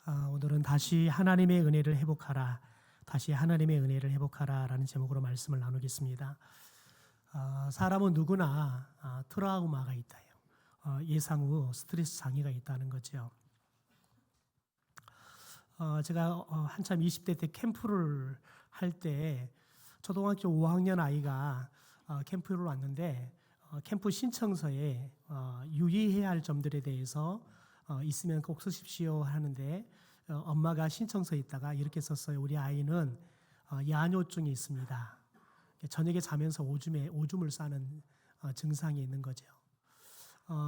오늘은 다시 하나님의 은혜를 회복하라, 다시 하나님의 은혜를 회복하라라는 제목으로 말씀을 나누겠습니다. 사람은 누구나 트라우마가 있다요. 예상 후 스트레스 장애가 있다는 거죠. 제가 한참 20대 때 캠프를 할 때 초등학교 5학년 아이가 캠프를 왔는데 캠프 신청서에 유의해야 할 점들에 대해서 있으면 꼭 쓰십시오 하는데 엄마가 신청서에 있다가 이렇게 썼어요. 우리 아이는 야뇨증이 있습니다. 저녁에 자면서 오줌을 싸는 증상이 있는 거죠.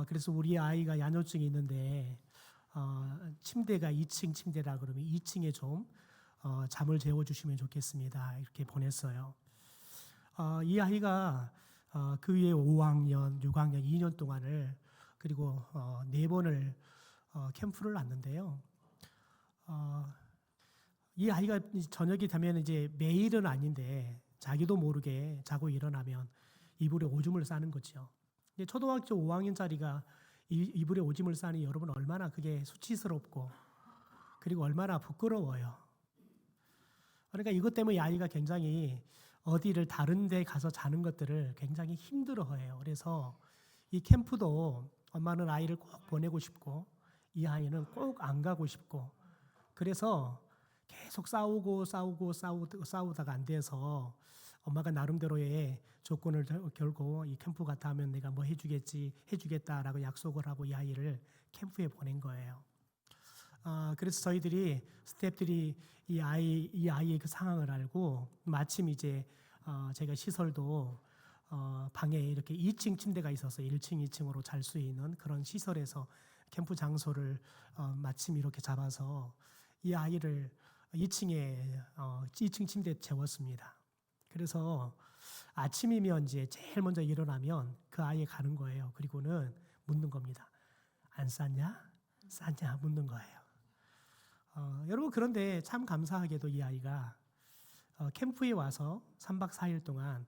그래서 우리 아이가 야뇨증이 있는데 침대가 2층 침대라 그러면 2층에 좀 잠을 재워주시면 좋겠습니다. 이렇게 보냈어요. 이 아이가 그 위에 5학년, 6학년, 2년 동안을 그리고 4번을 캠프를 왔는데요. 이 아이가 저녁이 되면 이제 매일은 아닌데 자기도 모르게 자고 일어나면 이불에 오줌을 싸는 거죠. 초등학교 5학년짜리가 이불에 오줌을 싸니 여러분 얼마나 그게 수치스럽고 그리고 얼마나 부끄러워요. 그러니까 이것 때문에 이 아이가 굉장히 어디를 다른 데 가서 자는 것들을 굉장히 힘들어해요. 그래서 이 캠프도 엄마는 아이를 꼭 보내고 싶고 이 아이는 꼭 안 가고 싶고 그래서 계속 싸우다가 안 돼서 엄마가 나름대로의 조건을 결고 이 캠프 갔다 하면 내가 뭐 해주겠다라고 약속을 하고 이 아이를 캠프에 보낸 거예요. 그래서 저희들이 스태프들이 이 아이의 그 상황을 알고 마침 이제 제가 시설도 방에 이렇게 2층 침대가 있어서 1층, 2층으로 잘 수 있는 그런 시설에서 캠프 장소를 마침 이렇게 잡아서 이 아이를 2층 침대에 재웠습니다. 그래서 아침이면 이제 제일 먼저 일어나면 그 아이에 가는 거예요. 그리고는 묻는 겁니다. 안 쌌냐? 쌌냐? 묻는 거예요. 여러분 그런데 참 감사하게도 이 아이가 캠프에 와서 3박 4일 동안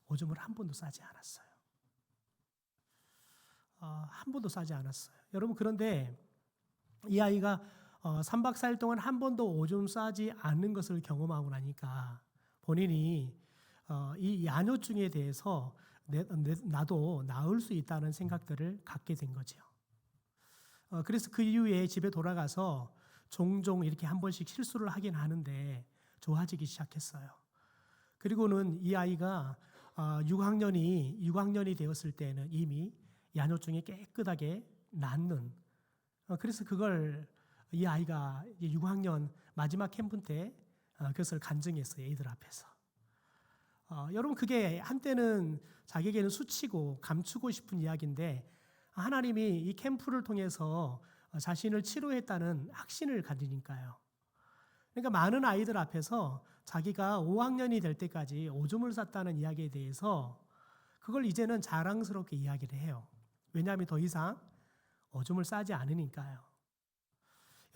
오줌을 한 번도 싸지 않았어요. 한 번도 싸지 않았어요. 여러분 그런데 이 아이가 3박 4일 동안 한 번도 오줌 싸지 않는 것을 경험하고 나니까 본인이 이 야뇨증에 대해서 나도 나을 수 있다는 생각들을 갖게 된 거죠. 그래서 그 이후에 집에 돌아가서 종종 이렇게 한 번씩 실수를 하긴 하는데 좋아지기 시작했어요. 그리고는 이 아이가 6학년이 되었을 때는 이미 야뇨증이 깨끗하게 낫는 그래서 그걸 이 아이가 6학년 마지막 캠프 때 그것을 간증했어요. 애들 앞에서. 여러분 그게 한때는 자기에게는 수치고 감추고 싶은 이야기인데 하나님이 이 캠프를 통해서 자신을 치료했다는 확신을 가지니까요. 그러니까 많은 아이들 앞에서 자기가 5학년이 될 때까지 오줌을 쌌다는 이야기에 대해서 그걸 이제는 자랑스럽게 이야기를 해요. 왜냐하면 더 이상 오줌을 싸지 않으니까요.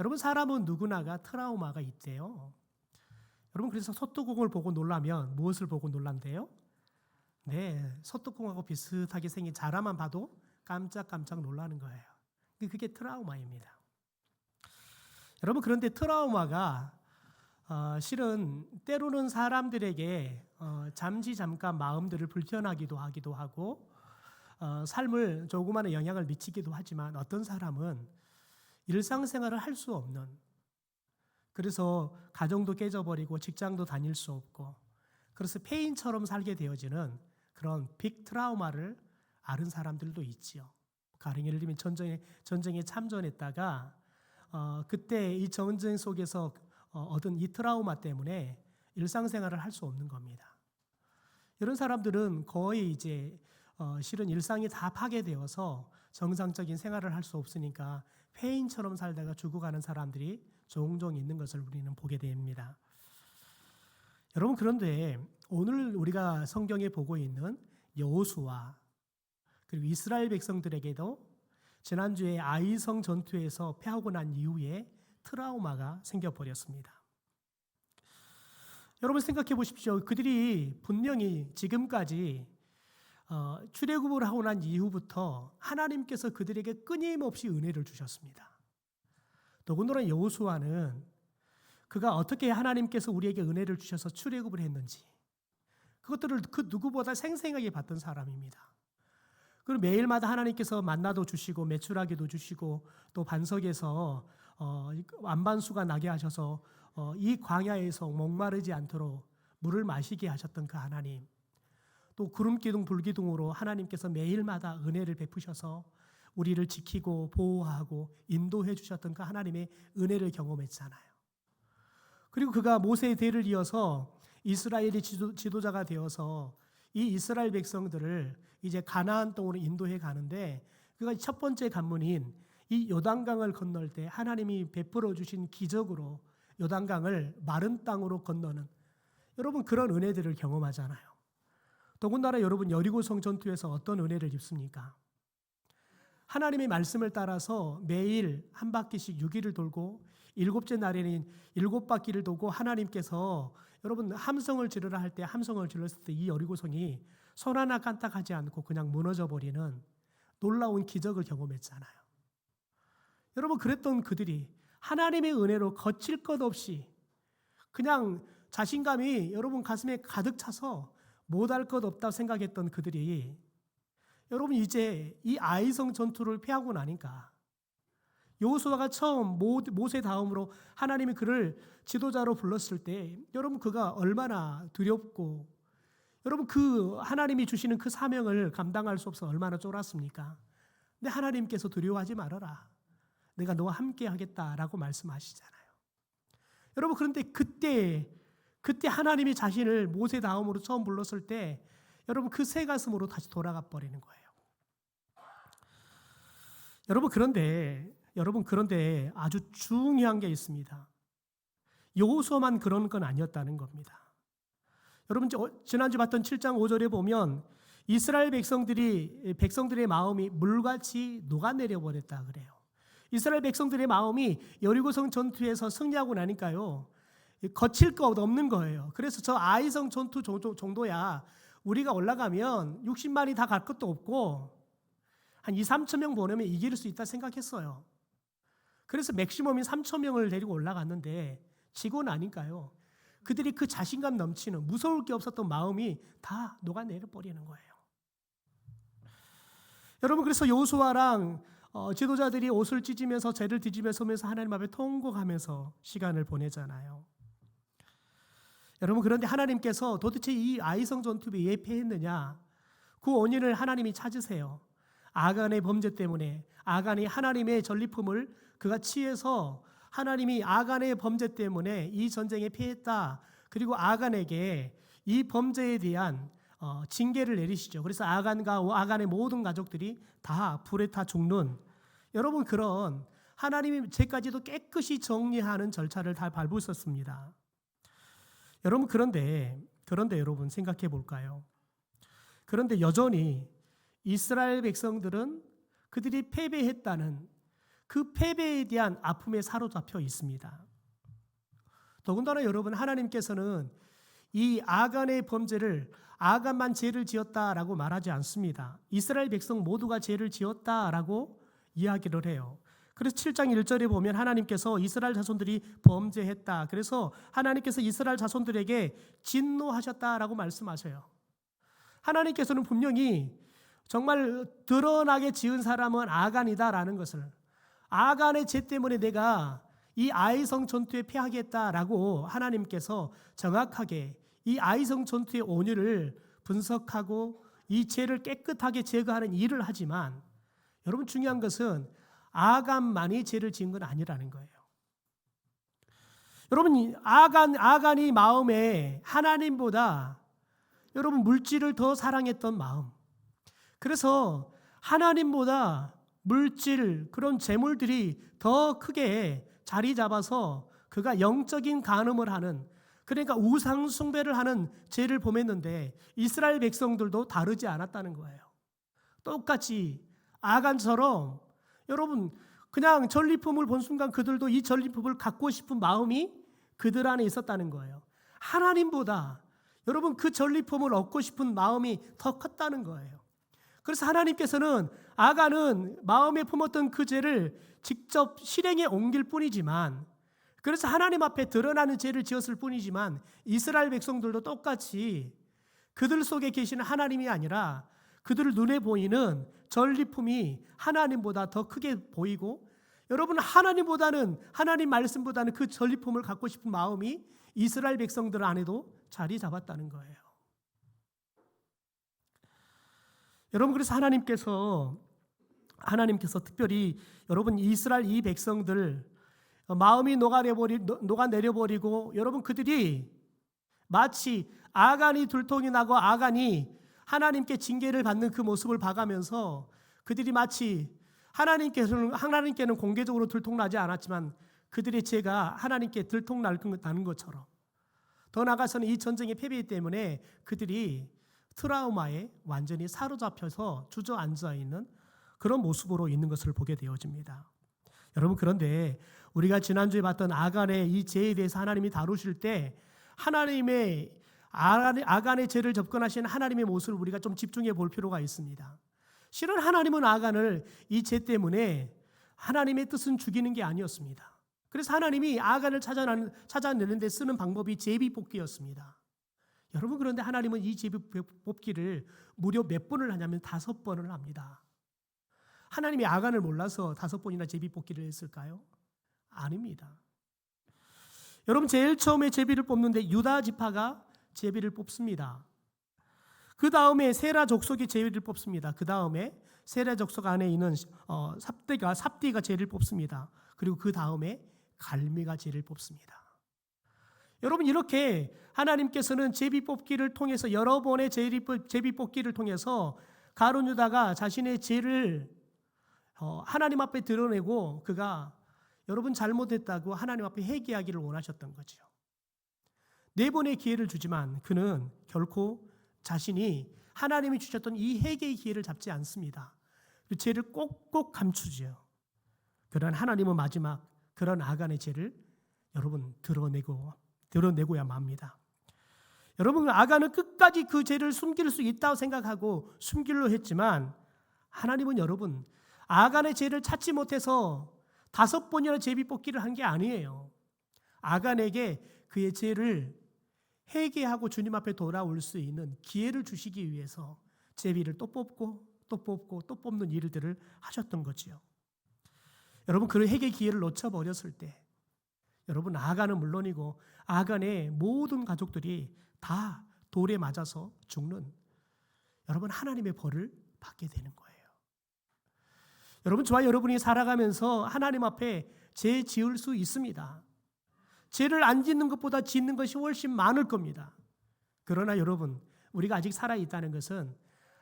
여러분 사람은 누구나가 트라우마가 있대요. 여러분 그래서 소뚜껑을 보고 놀라면 무엇을 보고 놀란대요? 네, 소뚜껑하고 비슷하게 생긴 자라만 봐도 깜짝깜짝 놀라는 거예요. 그게 트라우마입니다. 여러분 그런데 트라우마가 실은 때로는 사람들에게 잠깐 마음들을 불편하기도 하고 삶을 조그마한 영향을 미치기도 하지만 어떤 사람은 일상생활을 할 수 없는 그래서 가정도 깨져버리고 직장도 다닐 수 없고 그래서 폐인처럼 살게 되어지는 그런 빅 트라우마를 앓은 사람들도 있지요. 가령 예를 들면 전쟁에 참전했다가 그때 이 전쟁 속에서 얻은 이 트라우마 때문에 일상생활을 할 수 없는 겁니다. 이런 사람들은 거의 이제 실은 일상이 다 파괴되어서 정상적인 생활을 할 수 없으니까 폐인처럼 살다가 죽어가는 사람들이 종종 있는 것을 우리는 보게 됩니다. 여러분 그런데 오늘 우리가 성경에 보고 있는 여호수아 그리고 이스라엘 백성들에게도 지난주에 아이성 전투에서 패하고 난 이후에 트라우마가 생겨버렸습니다. 여러분 생각해 보십시오. 그들이 분명히 지금까지 출애굽을 하고 난 이후부터 하나님께서 그들에게 끊임없이 은혜를 주셨습니다. 더군다나 여호수아는 그가 어떻게 하나님께서 우리에게 은혜를 주셔서 출애굽을 했는지 그것들을 그 누구보다 생생하게 봤던 사람입니다. 그리고 매일마다 하나님께서 만나도 주시고 메추라기도 주시고 또 반석에서 안반수가 나게 하셔서 이 광야에서 목마르지 않도록 물을 마시게 하셨던 그 하나님, 또 구름기둥 불기둥으로 하나님께서 매일마다 은혜를 베푸셔서 우리를 지키고 보호하고 인도해 주셨던 그 하나님의 은혜를 경험했잖아요. 그리고 그가 모세의 대를 이어서 이스라엘의 지도자가 되어서 이 이스라엘 백성들을 이제 가나안 땅으로 인도해 가는데, 그가 첫 번째 관문인 이 요단강을 건널 때 하나님이 베풀어 주신 기적으로 요단강을 마른 땅으로 건너는, 여러분 그런 은혜들을 경험하잖아요. 더군다나 여러분 여리고성 전투에서 어떤 은혜를 입습니까? 하나님의 말씀을 따라서 매일 한 바퀴씩 6일을 돌고 일곱째 날에는 7바퀴를 돌고 하나님께서 여러분 함성을 지르라 할 때 함성을 질렀을 때 이 여리고성이 손 하나 까딱하지 않고 그냥 무너져 버리는 놀라운 기적을 경험했잖아요. 여러분 그랬던 그들이 하나님의 은혜로 거칠 것 없이 그냥 자신감이 여러분 가슴에 가득 차서 못할 것 없다 생각했던 그들이 여러분 이제 이 아이성 전투를 패하고 나니까 여호수아가 처음 모세 다음으로 하나님이 그를 지도자로 불렀을 때 여러분 그가 얼마나 두렵고 여러분 그 하나님이 주시는 그 사명을 감당할 수 없어 얼마나 쫄았습니까? 근데 하나님께서 두려워하지 말아라, 내가 너와 함께 하겠다라고 말씀하시잖아요. 여러분 그런데 그때 하나님이 자신을 모세 다음으로 처음 불렀을 때 여러분 그 새 가슴으로 다시 돌아가 버리는 거예요. 여러분 그런데 아주 중요한 게 있습니다. 여호수아만 그런 건 아니었다는 겁니다. 여러분 지난주 봤던 7장 5절에 보면 이스라엘 백성들의 마음이 물같이 녹아내려 버렸다 그래요. 이스라엘 백성들의 마음이 여리고성 전투에서 승리하고 나니까요, 거칠 것 없는 거예요. 그래서 저 아이성 전투 정도야 우리가 올라가면 60만이 다 갈 것도 없고 한 2, 3천 명 보내면 이길 수 있다 생각했어요. 그래서 맥시멈이 3천 명을 데리고 올라갔는데 지고 나니까요, 그들이 그 자신감 넘치는 무서울 게 없었던 마음이 다 녹아내려 버리는 거예요. 여러분 그래서 여호수아랑 지도자들이 옷을 찢으면서 죄를 뒤지면서 하나님 앞에 통곡하면서 시간을 보내잖아요. 여러분 그런데 하나님께서 도대체 이 아이성 전투에 왜 패했느냐, 그 원인을 하나님이 찾으세요. 아간의 범죄 때문에 아간이 하나님의 전리품을 그가 취해서 하나님이 아간의 범죄 때문에 이 전쟁에 패했다. 그리고 아간에게 이 범죄에 대한 징계를 내리시죠. 그래서 아간과 아간의 모든 가족들이 다 불에 타 죽는, 여러분 그런 하나님이 죄까지도 깨끗이 정리하는 절차를 다 밟으셨습니다. 여러분 그런데 여러분 생각해 볼까요? 그런데 여전히 이스라엘 백성들은 그들이 패배했다는 그 패배에 대한 아픔에 사로잡혀 있습니다. 더군다나 여러분 하나님께서는 이 아간의 범죄를 아간만 죄를 지었다라고 말하지 않습니다. 이스라엘 백성 모두가 죄를 지었다라고 이야기를 해요. 그래서 7장 1절에 보면 하나님께서 이스라엘 자손들이 범죄했다. 그래서 하나님께서 이스라엘 자손들에게 진노하셨다라고 말씀하셔요. 하나님께서는 분명히 정말 드러나게 지은 사람은 아간이다라는 것을, 아간의 죄 때문에 내가 이 아이성 전투에 패하겠다라고 하나님께서 정확하게 이 아이성 전투의 원인을 분석하고 이 죄를 깨끗하게 제거하는 일을 하지만, 여러분 중요한 것은 아간만이 죄를 지은 건 아니라는 거예요. 여러분 아간이 마음에 하나님보다 여러분 물질을 더 사랑했던 마음, 그래서 하나님보다 물질 그런 재물들이 더 크게 자리 잡아서 그가 영적인 간음을 하는, 그러니까 우상 숭배를 하는 죄를 범했는데 이스라엘 백성들도 다르지 않았다는 거예요. 똑같이 아간처럼 여러분 그냥 전리품을 본 순간 그들도 이 전리품을 갖고 싶은 마음이 그들 안에 있었다는 거예요. 하나님보다 여러분 그 전리품을 얻고 싶은 마음이 더 컸다는 거예요. 그래서 하나님께서는 아간은 마음에 품었던 그 죄를 직접 실행에 옮길 뿐이지만, 그래서 하나님 앞에 드러나는 죄를 지었을 뿐이지만, 이스라엘 백성들도 똑같이 그들 속에 계시는 하나님이 아니라 그들 눈에 보이는 전리품이 하나님보다 더 크게 보이고, 여러분, 하나님 말씀보다는 그 전리품을 갖고 싶은 마음이 이스라엘 백성들 안에도 자리 잡았다는 거예요. 여러분, 그래서 하나님께서 특별히 여러분 이스라엘 이 백성들 마음이 녹아내려버리고, 여러분 그들이 마치 아간이 들통이 나고 아간이 하나님께 징계를 받는 그 모습을 봐가면서 그들이 마치 하나님께는 공개적으로 들통나지 않았지만 그들의 죄가 하나님께 들통나는 것처럼, 더 나아가서는 이 전쟁의 패배 때문에 그들이 트라우마에 완전히 사로잡혀서 주저앉아 있는 그런 모습으로 있는 것을 보게 되어집니다. 여러분, 그런데 우리가 지난주에 봤던 아간의 이 죄에 대해서 하나님이 다루실 때 아간의 죄를 접근하신 하나님의 모습을 우리가 좀 집중해 볼 필요가 있습니다. 실은 하나님은 아간을 이 죄 때문에 하나님의 뜻은 죽이는 게 아니었습니다. 그래서 하나님이 아간을 찾아내는 데 쓰는 방법이 제비뽑기였습니다. 여러분, 그런데 하나님은 이 제비뽑기를 무려 몇 번을 하냐면 5번을 합니다. 하나님이 아간을 몰라서 5번이나 제비뽑기를 했을까요? 아닙니다. 여러분, 제일 처음에 제비를 뽑는데 유다 지파가 제비를 뽑습니다. 그 다음에 세라 족속이 제비를 뽑습니다. 그 다음에 세라 족속 안에 있는 삽디가 제비를 뽑습니다. 그리고 그 다음에 갈미가 제비를 뽑습니다. 여러분, 이렇게 하나님께서는 제비 뽑기를 통해서, 여러 번의 제비 뽑기를 통해서 가룟 유다가 자신의 죄를 하나님 앞에 드러내고, 그가 여러분 잘못했다고 하나님 앞에 회개하기를 원하셨던 거죠. 4번의 기회를 주지만 그는 결코 자신이 하나님이 주셨던 이 회개의 기회를 잡지 않습니다. 그 죄를 꼭꼭 감추죠. 그러나 하나님은 마지막 그런 아간의 죄를 여러분 드러내고야 맙니다. 여러분, 아간은 끝까지 그 죄를 숨길 수 있다고 생각하고 숨기려 했지만, 하나님은 여러분 아간의 죄를 찾지 못해서 5번이나 제비뽑기를 한 게 아니에요. 아간에게 그의 죄를 회개하고 주님 앞에 돌아올 수 있는 기회를 주시기 위해서 제비를 또 뽑고 또 뽑고 또 뽑는 일들을 하셨던 거지요. 여러분, 그 회개 기회를 놓쳐버렸을 때, 여러분, 아간은 물론이고 아간의 모든 가족들이 다 돌에 맞아서 죽는, 여러분, 하나님의 벌을 받게 되는 거예요. 여러분, 저와 여러분이 살아가면서 하나님 앞에 죄 지을 수 있습니다. 죄를 안 짓는 것보다 짓는 것이 훨씬 많을 겁니다. 그러나 여러분, 우리가 아직 살아있다는 것은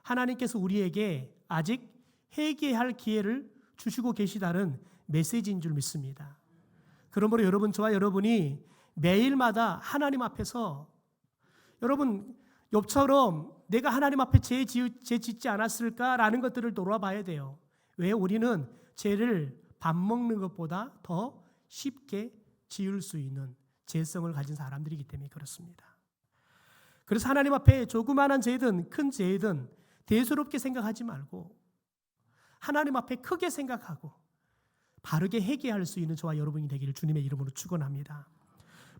하나님께서 우리에게 아직 회개할 기회를 주시고 계시다는 메시지인 줄 믿습니다. 그러므로 여러분, 저와 여러분이 매일마다 하나님 앞에서, 여러분, 욥처럼 내가 하나님 앞에 죄 짓지 않았을까라는 것들을 돌아봐야 돼요. 왜? 우리는 죄를 밥 먹는 것보다 더 쉽게 지을 수 있는 죄성을 가진 사람들이기 때문에 그렇습니다. 그래서 하나님 앞에 조그마한 죄든 큰 죄든 대수롭게 생각하지 말고 하나님 앞에 크게 생각하고 바르게 회개할 수 있는 저와 여러분이 되기를 주님의 이름으로 축원합니다.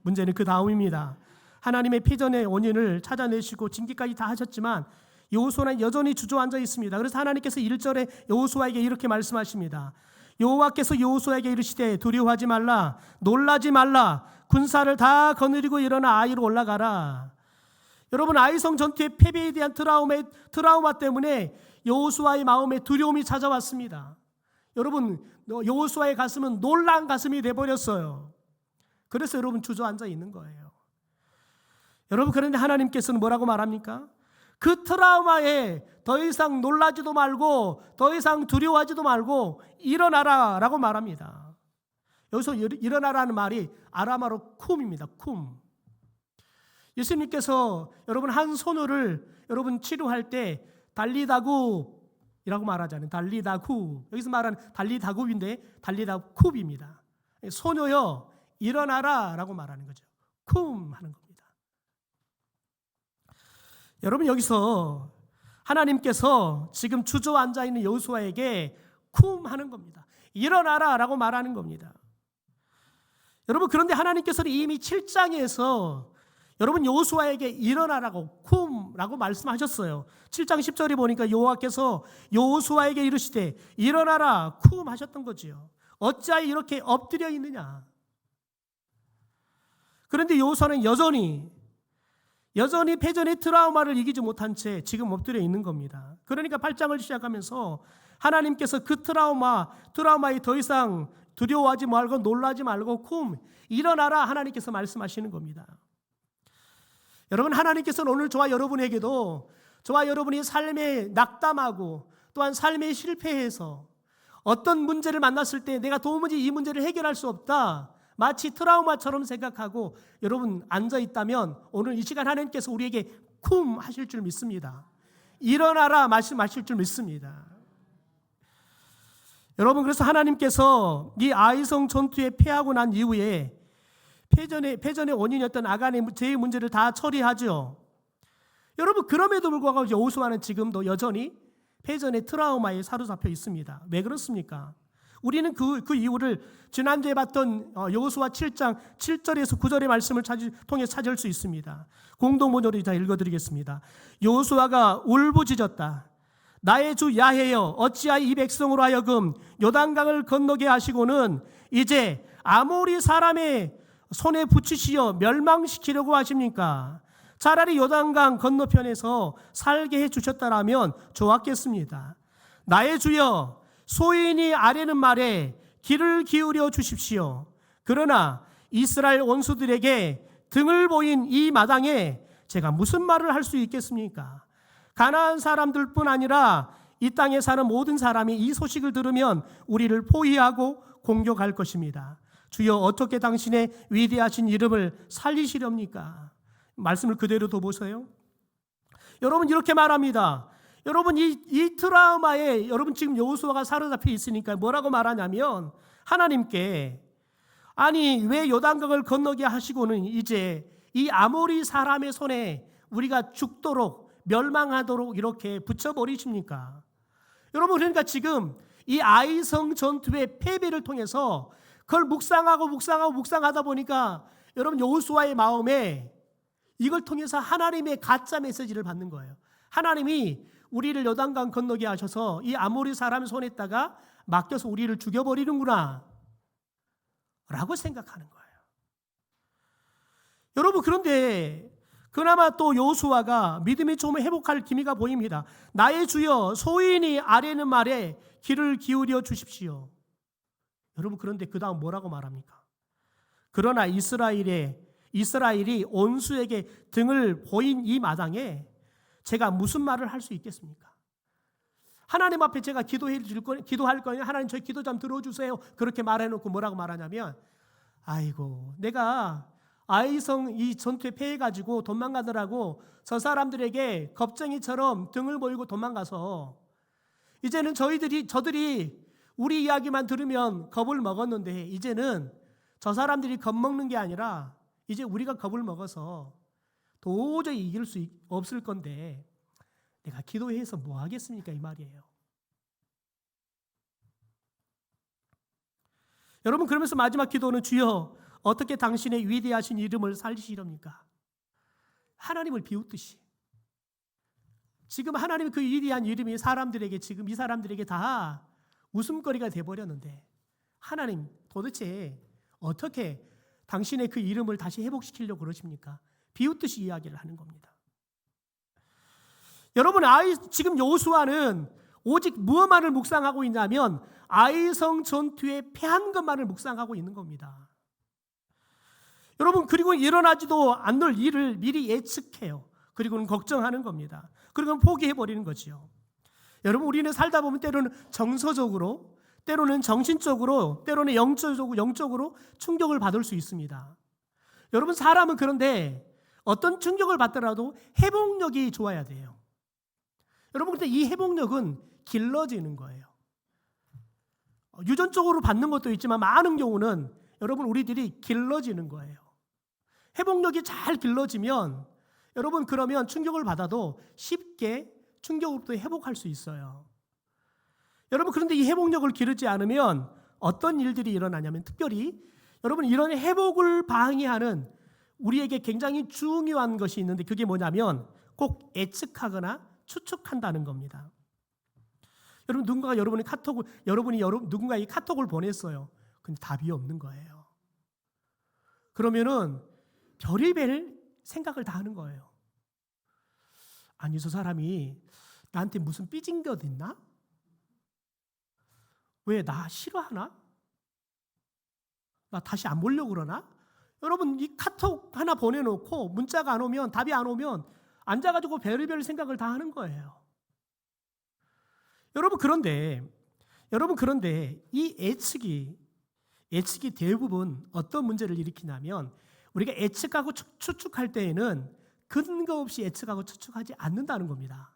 문제는 그 다음입니다. 하나님의 패전의 원인을 찾아내시고 징계까지 다 하셨지만 여호수아는 여전히 주저앉아 있습니다. 그래서 하나님께서 1절에 여호수아에게 이렇게 말씀하십니다. 여호와께서 여호수아에게 이르시되 두려워하지 말라, 놀라지 말라, 군사를 다 거느리고 일어나 아이로 올라가라. 여러분, 아이성 전투의 패배에 대한 트라우마 때문에 여호수아의 마음에 두려움이 찾아왔습니다. 여러분, 여호수아의 가슴은 놀란 가슴이 돼버렸어요. 그래서 여러분 주저앉아 있는 거예요. 여러분, 그런데 하나님께서는 뭐라고 말합니까? 그 트라우마에 더 이상 놀라지도 말고 더 이상 두려워하지도 말고 일어나라 라고 말합니다. 여기서 일어나라는 말이 아람어로 쿰입니다. 쿰. 예수님께서 여러분 한 소녀를 여러분 치료할 때 달리다굽이라고 말하잖아요. 달리다굽. 여기서 말하는 달리다굽인데 달리다굽입니다. 소녀여 일어나라 라고 말하는 거죠. 쿰 하는 겁니다. 여러분, 여기서 하나님께서 지금 주저앉아 있는 여호수아에게 쿰 하는 겁니다. 일어나라 라고 말하는 겁니다. 여러분, 그런데 하나님께서는 이미 7장에서 여러분 여호수아에게 일어나라고 쿰라고 말씀하셨어요. 7장 10절에 보니까 여호와께서 여호수아에게 이르시되 일어나라 쿰 하셨던 거지요. 어찌하여 이렇게 엎드려 있느냐. 그런데 여호수아는 여전히 패전의 트라우마를 이기지 못한 채 지금 엎드려 있는 겁니다. 그러니까 8장을 시작하면서 하나님께서 그 트라우마에 더 이상 두려워하지 말고 놀라지 말고 쿰 일어나라 하나님께서 말씀하시는 겁니다. 여러분, 하나님께서는 오늘 저와 여러분에게도 저와 여러분이 삶에 낙담하고 또한 삶에 실패해서 어떤 문제를 만났을 때 내가 도무지 이 문제를 해결할 수 없다, 마치 트라우마처럼 생각하고 여러분 앉아 있다면 오늘 이 시간 하나님께서 우리에게 쿰 하실 줄 믿습니다. 일어나라 말씀하실 줄 믿습니다. 여러분, 그래서 하나님께서 이 아이성 전투에 패하고 난 이후에 패전의 원인이었던 아간의 죄의 문제를 다 처리하죠. 여러분, 그럼에도 불구하고 여호수아는 지금도 여전히 패전의 트라우마에 사로잡혀 있습니다. 왜 그렇습니까? 우리는 그 이유를 지난주에 봤던 여호수아 7장 7절에서 9절의 말씀을 통해 찾을 수 있습니다. 공동번역으로 다 읽어드리겠습니다. 여호수아가 울부짖었다. 나의 주 야훼여 어찌하여 이 백성으로 하여금 요단강을 건너게 하시고는 이제 아모리 사람의 손에 붙이시어 멸망시키려고 하십니까? 차라리 요단강 건너편에서 살게 해주셨다라면 좋았겠습니다. 나의 주여 소인이 아뢰는 말에 귀를 기울여 주십시오. 그러나 이스라엘 원수들에게 등을 보인 이 마당에 제가 무슨 말을 할 수 있겠습니까? 가나안 사람들뿐 아니라 이 땅에 사는 모든 사람이 이 소식을 들으면 우리를 포위하고 공격할 것입니다. 주여 어떻게 당신의 위대하신 이름을 살리시렵니까? 말씀을 그대로 더 보세요. 여러분, 이렇게 말합니다. 여러분, 이 트라우마에 여러분 지금 여호수아가 사로잡혀 있으니까 뭐라고 말하냐면 하나님께 아니 왜 요단강을 건너게 하시고는 이제 이 아모리 사람의 손에 우리가 죽도록 멸망하도록 이렇게 붙여버리십니까? 여러분, 그러니까 지금 이 아이성 전투의 패배를 통해서 그걸 묵상하다 보니까 여러분 여호수아의 마음에 이걸 통해서 하나님의 가짜 메시지를 받는 거예요. 하나님이 우리를 요단강 건너게 하셔서 이 아모리 사람 손에다가 맡겨서 우리를 죽여버리는구나 라고 생각하는 거예요. 여러분, 그런데 그나마 또 여호수아가 믿음이 좀 회복할 기미가 보입니다. 나의 주여 소인이 아뢰는 말에 귀를 기울여 주십시오. 여러분, 그런데 그 다음 뭐라고 말합니까? 그러나 이스라엘이 온수에게 등을 보인 이 마당에 제가 무슨 말을 할 수 있겠습니까? 하나님 앞에 제가 기도할 거예요. 하나님 저희 기도 좀 들어주세요. 그렇게 말해놓고 뭐라고 말하냐면 아이고 내가 아이성 이 전투에 패해가지고 도망가더라고 저 사람들에게 겁쟁이처럼 등을 보이고 도망가서 이제는 저들이 우리 이야기만 들으면 겁을 먹었는데 이제는 저 사람들이 겁먹는 게 아니라 이제 우리가 겁을 먹어서 도저히 이길 수 없을 건데 내가 기도해서 뭐 하겠습니까? 이 말이에요. 여러분, 그러면서 마지막 기도는 주여 어떻게 당신의 위대하신 이름을 살리시렵니까? 하나님을 비웃듯이 지금 하나님의 그 위대한 이름이 사람들에게 지금 이 사람들에게 다 웃음거리가 돼버렸는데 하나님 도대체 어떻게 당신의 그 이름을 다시 회복시키려고 그러십니까? 비웃듯이 이야기를 하는 겁니다. 여러분, 지금 여호수아는 오직 무엇만을 묵상하고 있냐면 아이성 전투에 패한 것만을 묵상하고 있는 겁니다. 여러분, 그리고 일어나지도 않을 일을 미리 예측해요. 그리고는 걱정하는 겁니다. 그리고는 포기해버리는 거지요. 여러분, 우리는 살다 보면 때로는 정서적으로, 때로는 정신적으로, 때로는 영적으로 충격을 받을 수 있습니다. 여러분, 사람은 그런데 어떤 충격을 받더라도 회복력이 좋아야 돼요. 여러분, 근데 이 회복력은 길러지는 거예요. 유전적으로 받는 것도 있지만 많은 경우는 여러분 우리들이 길러지는 거예요. 회복력이 잘 길러지면 여러분 그러면 충격을 받아도 쉽게 충격으로부터 회복할 수 있어요. 여러분, 그런데 이 회복력을 기르지 않으면 어떤 일들이 일어나냐면, 특별히 여러분, 이런 회복을 방해하는 우리에게 굉장히 중요한 것이 있는데, 그게 뭐냐면 꼭 예측하거나 추측한다는 겁니다. 여러분, 누군가가 누군가에게 카톡을 보냈어요. 근데 답이 없는 거예요. 그러면은 별의별 생각을 다 하는 거예요. 아니, 저 사람이 나한테 무슨 삐진 것 있나? 왜 나 싫어하나? 나 다시 안 보려고 그러나? 여러분, 이 카톡 하나 보내놓고 문자가 안 오면, 답이 안 오면 앉아가지고 별의별 생각을 다 하는 거예요. 여러분, 그런데 이 예측이 대부분 어떤 문제를 일으키냐면, 우리가 예측하고 추측할 때에는 근거 없이 예측하고 추측하지 않는다는 겁니다.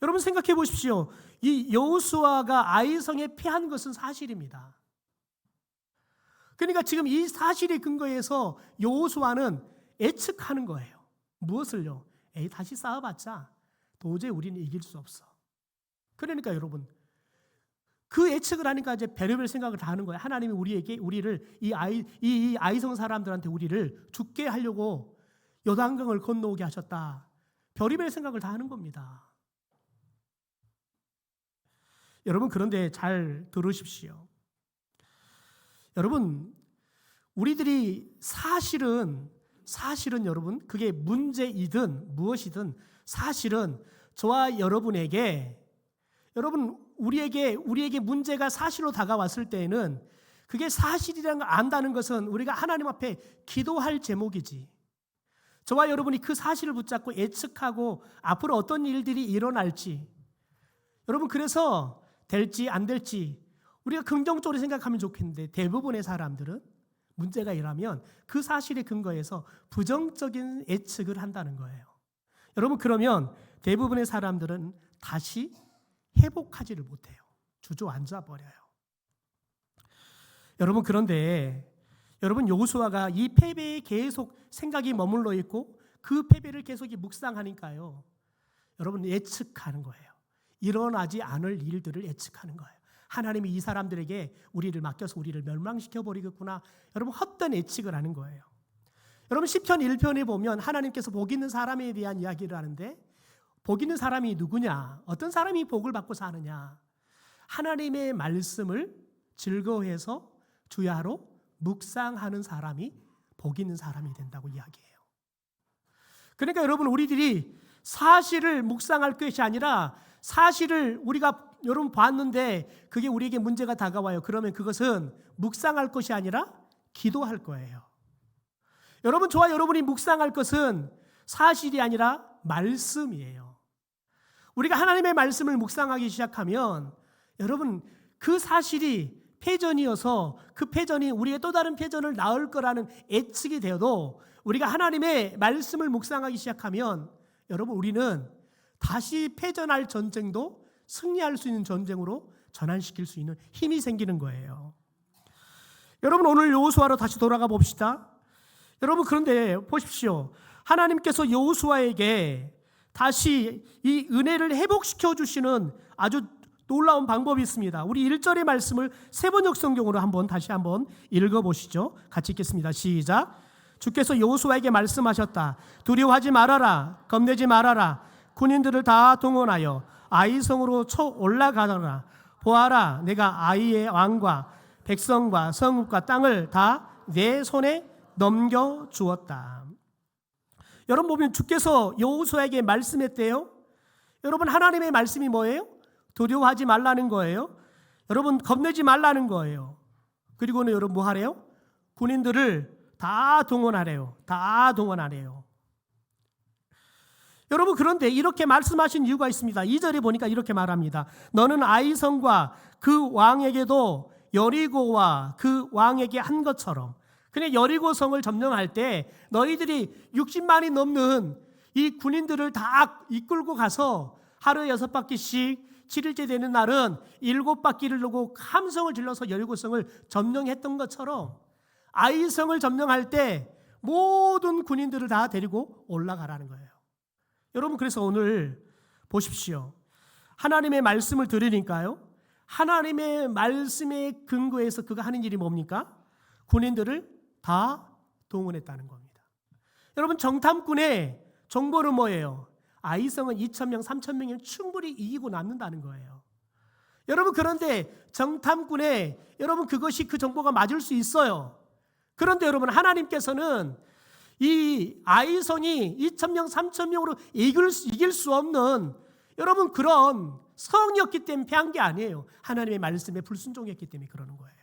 여러분, 생각해 보십시오. 이 여호수아가 아이성에 패한 것은 사실입니다. 그러니까 지금 이 사실의 근거에서 여호수아는 예측하는 거예요. 무엇을요? 다시 싸워봤자 도저히 우리는 이길 수 없어. 그러니까 여러분, 그 예측을 하니까 이제 별의별 생각을 다 하는 거예요. 하나님이 우리를 이 아이성 사람들한테 우리를 죽게 하려고 요단강을 건너오게 하셨다. 별의별 생각을 다 하는 겁니다. 여러분, 그런데 잘 들으십시오. 여러분, 우리들이 사실은 여러분, 그게 문제이든 무엇이든 사실은 저와 여러분에게, 여러분, 우리에게 문제가 사실로 다가왔을 때에는 그게 사실이라는 걸 안다는 것은 우리가 하나님 앞에 기도할 제목이지. 저와 여러분이 그 사실을 붙잡고 예측하고 앞으로 어떤 일들이 일어날지, 여러분, 그래서 될지 안 될지 우리가 긍정적으로 생각하면 좋겠는데, 대부분의 사람들은 문제가 일어나면 그 사실에 근거해서 부정적인 예측을 한다는 거예요. 여러분, 그러면 대부분의 사람들은 다시 회복하지를 못해요. 주저앉아 버려요. 여러분, 그런데 여러분, 여호수아가 이 패배에 계속 생각이 머물러 있고 그 패배를 계속 묵상하니까요, 여러분, 예측하는 거예요. 일어나지 않을 일들을 예측하는 거예요. 하나님이 이 사람들에게 우리를 맡겨서 우리를 멸망시켜 버리겠구나. 여러분, 헛된 예측을 하는 거예요. 여러분, 시편 1편에 보면 하나님께서 복 있는 사람에 대한 이야기를 하는데, 복 있는 사람이 누구냐? 어떤 사람이 복을 받고 사느냐? 하나님의 말씀을 즐거워해서 주야로 묵상하는 사람이 복 있는 사람이 된다고 이야기해요. 그러니까 여러분, 우리들이 사실을 묵상할 것이 아니라, 사실을 우리가 여러분 봤는데 그게 우리에게 문제가 다가와요. 그러면 그것은 묵상할 것이 아니라 기도할 거예요. 여러분, 저와 여러분이 묵상할 것은 사실이 아니라 말씀이에요. 우리가 하나님의 말씀을 묵상하기 시작하면, 여러분, 그 사실이 패전이어서 그 패전이 우리의 또 다른 패전을 낳을 거라는 예측이 되어도, 우리가 하나님의 말씀을 묵상하기 시작하면, 여러분, 우리는 다시 패전할 전쟁도 승리할 수 있는 전쟁으로 전환시킬 수 있는 힘이 생기는 거예요. 여러분, 오늘 여호수아로 다시 돌아가 봅시다. 여러분, 그런데 보십시오. 하나님께서 여호수아에게 다시 이 은혜를 회복시켜 주시는 아주 놀라운 방법이 있습니다. 우리 1절의 말씀을 세번역 성경으로 다시 한번 읽어보시죠. 같이 읽겠습니다. 시작. 주께서 여호수아에게 말씀하셨다. 두려워하지 말아라. 겁내지 말아라. 군인들을 다 동원하여 아이성으로 쳐 올라가라. 보아라, 내가 아이의 왕과 백성과 성읍과 땅을 다 내 손에 넘겨 주었다. 여러분, 보면 주께서 여호수아에게 말씀했대요. 여러분, 하나님의 말씀이 뭐예요? 두려워하지 말라는 거예요. 여러분, 겁내지 말라는 거예요. 그리고는 여러분 뭐 하래요? 군인들을 다 동원하래요. 다 동원하래요. 여러분, 그런데 이렇게 말씀하신 이유가 있습니다. 2절에 보니까 이렇게 말합니다. 너는 아이성과 그 왕에게도 여리고와 그 왕에게 한 것처럼, 그냥 여리고 성을 점령할 때 너희들이 60만이 넘는 이 군인들을 다 이끌고 가서 하루에 6바퀴씩 7일째 되는 날은 7바퀴를 돌고 함성을 질러서 여리고 성을 점령했던 것처럼, 아이성을 점령할 때 모든 군인들을 다 데리고 올라가라는 거예요. 여러분, 그래서 오늘 보십시오. 하나님의 말씀을 들으니까요, 하나님의 말씀에 근거해서 그가 하는 일이 뭡니까? 군인들을 다 동원했다는 겁니다. 여러분, 정탐꾼의 정보는 뭐예요? 아이성은 2,000명, 3,000명이면 충분히 이기고 남는다는 거예요. 여러분, 그런데 정탐꾼의 여러분 그것이 그 정보가 맞을 수 있어요. 그런데 여러분, 하나님께서는 이 아이성이 2,000명, 3,000명으로 이길 수 없는 여러분 그런 성이었기 때문에 패한 게 아니에요. 하나님의 말씀에 불순종했기 때문에 그러는 거예요.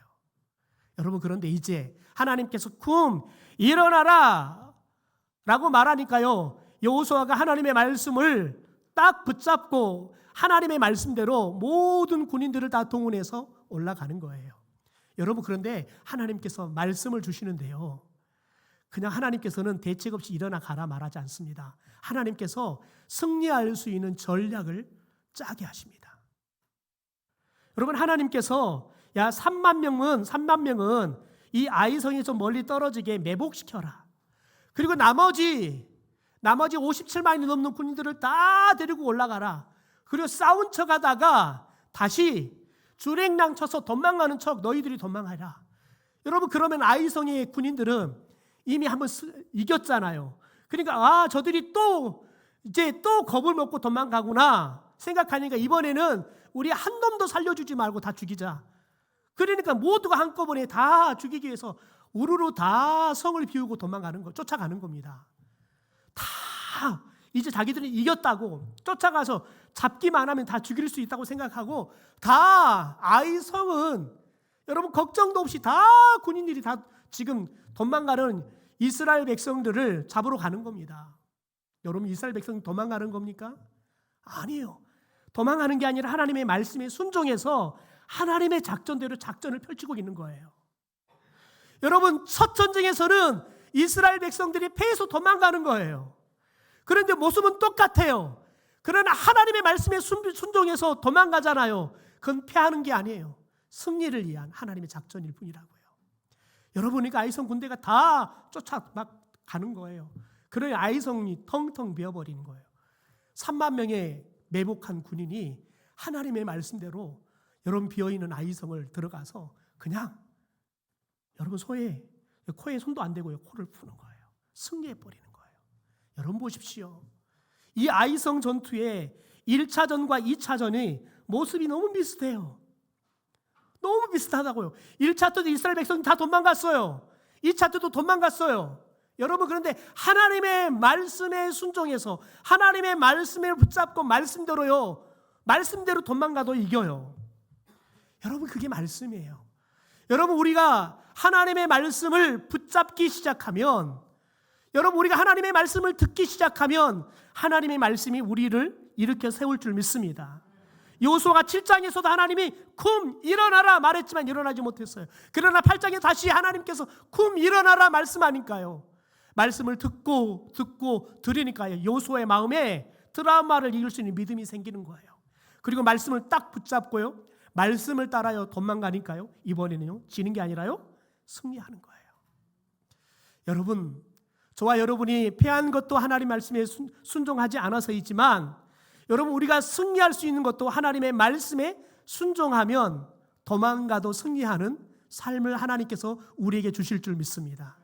여러분, 그런데 이제 하나님께서 일어나라 라고 말하니까요, 여호수아가 하나님의 말씀을 딱 붙잡고 하나님의 말씀대로 모든 군인들을 다 동원해서 올라가는 거예요. 여러분, 그런데 하나님께서 말씀을 주시는데요, 그냥 하나님께서는 대책 없이 일어나 가라 말하지 않습니다. 하나님께서 승리할 수 있는 전략을 짜게 하십니다. 여러분, 하나님께서 3만 명은 이 아이성이 좀 멀리 떨어지게 매복시켜라. 그리고 나머지 57만이 넘는 군인들을 다 데리고 올라가라. 그리고 싸운 척 하다가 다시 주랭랑 쳐서 도망가는 척 너희들이 도망하라. 여러분, 그러면 아이성의 군인들은 이미 한번 이겼잖아요. 그러니까 저들이 또 겁을 먹고 도망가구나 생각하니까 이번에는 우리 한 놈도 살려주지 말고 다 죽이자. 그러니까 모두가 한꺼번에 다 죽이기 위해서 우르르 다 성을 비우고 쫓아가는 겁니다. 다 이제 자기들이 이겼다고 쫓아가서 잡기만 하면 다 죽일 수 있다고 생각하고 다 아이성은 여러분 걱정도 없이 다 군인들이 다 지금 도망가는 이스라엘 백성들을 잡으러 가는 겁니다. 여러분, 이스라엘 백성이 도망가는 겁니까? 아니에요. 도망가는 게 아니라 하나님의 말씀에 순종해서 하나님의 작전대로 작전을 펼치고 있는 거예요. 여러분, 첫 전쟁에서는 이스라엘 백성들이 패해서 도망가는 거예요. 그런데 모습은 똑같아요. 그러나 하나님의 말씀에 순종해서 도망가잖아요. 그건 패하는 게 아니에요. 승리를 위한 하나님의 작전일 뿐이라고요. 여러분이니까 아이성 군대가 다 막 가는 거예요. 그러니 아이성이 텅텅 비어버리는 거예요. 3만 명의 매복한 군인이 하나님의 말씀대로 여러분 비어있는 아이성을 들어가서 그냥 여러분 코에 손도 안 대고요, 코를 푸는 거예요. 승리해버리는 거예요. 여러분 보십시오. 이 아이성 전투의 1차전과 2차전의 모습이 너무 비슷해요. 너무 비슷하다고요. 1차 때도 이스라엘 백성이 다 도망갔어요. 2차 때도 도망갔어요. 여러분, 그런데 하나님의 말씀에 순종해서 하나님의 말씀을 붙잡고 말씀대로 도망가도 이겨요. 여러분, 그게 말씀이에요. 여러분, 우리가 하나님의 말씀을 붙잡기 시작하면, 여러분, 우리가 하나님의 말씀을 듣기 시작하면 하나님의 말씀이 우리를 일으켜 세울 줄 믿습니다. 여호수아가 7장에서도 하나님이 일어나라 말했지만 일어나지 못했어요. 그러나 8장에 다시 하나님께서 일어나라 말씀하니까요, 말씀을 듣고 들으니까요, 여호수아의 마음에 트라우마를 이길 수 있는 믿음이 생기는 거예요. 그리고 말씀을 딱 붙잡고요, 말씀을 따라요 도망가니까요, 이번에는요 지는 게 아니라요 승리하는 거예요. 여러분, 저와 여러분이 패한 것도 하나님 말씀에 순종하지 않아서이지만, 여러분, 우리가 승리할 수 있는 것도 하나님의 말씀에 순종하면 도망가도 승리하는 삶을 하나님께서 우리에게 주실 줄 믿습니다.